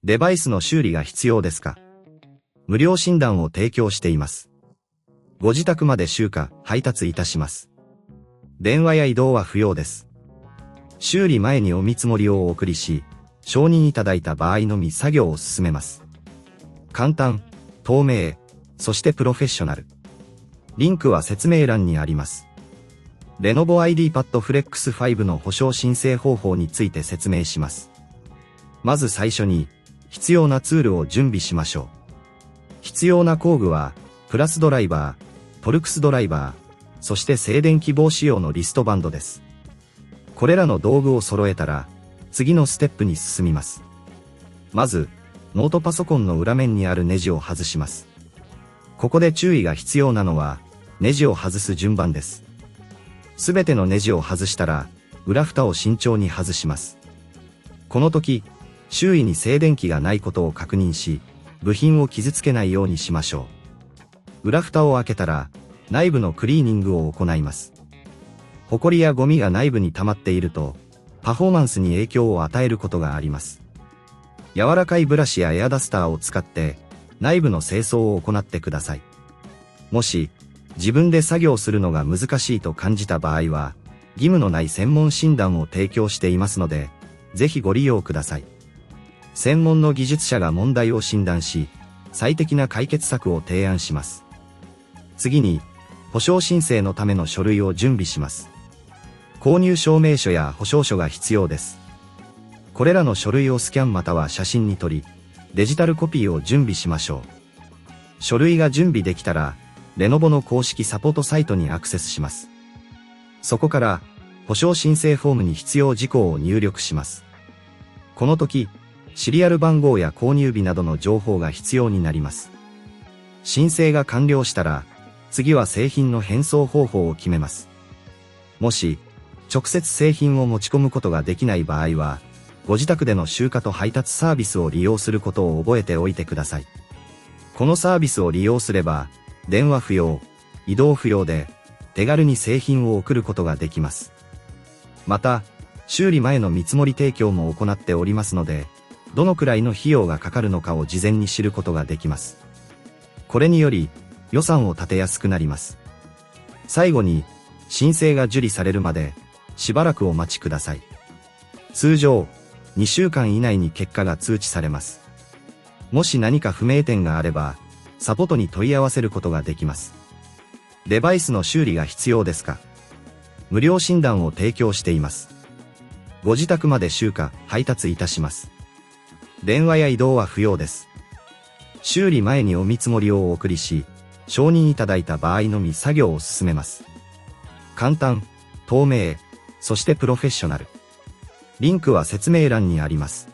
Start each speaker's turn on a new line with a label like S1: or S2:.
S1: デバイスの修理が必要ですか？無料診断を提供しています。ご自宅まで集荷、配達いたします。電話や移動は不要です。修理前にお見積もりをお送りし、承認いただいた場合のみ作業を進めます。簡単、透明、そしてプロフェッショナル。リンクは説明欄にあります。Lenovo IdeaPad Flex 5の保証申請方法について説明します。まず最初に、必要なツールを準備しましょう。必要な工具は、プラスドライバー、トルクスドライバー、そして静電気防止用のリストバンドです。これらの道具を揃えたら、次のステップに進みます。まず、ノートパソコンの裏面にあるネジを外します。ここで注意が必要なのは、ネジを外す順番です。すべてのネジを外したら、裏蓋を慎重に外します。この時、周囲に静電気がないことを確認し、部品を傷つけないようにしましょう。裏蓋を開けたら、内部のクリーニングを行います。ホコリやゴミが内部に溜まっていると、パフォーマンスに影響を与えることがあります。柔らかいブラシやエアダスターを使って、内部の清掃を行ってください。もし、自分で作業するのが難しいと感じた場合は、義務のない専門診断を提供していますので、ぜひご利用ください。専門の技術者が問題を診断し、最適な解決策を提案します。次に、保証申請のための書類を準備します。購入証明書や保証書が必要です。これらの書類をスキャンまたは写真に撮り、デジタルコピーを準備しましょう。書類が準備できたら、Lenovoの公式サポートサイトにアクセスします。そこから、保証申請フォームに必要事項を入力します。この時、シリアル番号や購入日などの情報が必要になります。申請が完了したら、次は製品の返送方法を決めます。もし、直接製品を持ち込むことができない場合は、ご自宅での集荷と配達サービスを利用することを覚えておいてください。このサービスを利用すれば、電話不要、移動不要で、手軽に製品を送ることができます。また、修理前の見積もり提供も行っておりますので、どのくらいの費用がかかるのかを事前に知ることができます。これにより、予算を立てやすくなります。最後に、申請が受理されるまで、しばらくお待ちください。通常、2週間以内に結果が通知されます。もし何か不明点があれば、サポートに問い合わせることができます。デバイスの修理が必要ですか？無料診断を提供しています。ご自宅まで集荷、配達いたします。電話や移動は不要です。修理前にお見積もりをお送りし、承認いただいた場合のみ作業を進めます。簡単、透明、そしてプロフェッショナル。リンクは説明欄にあります。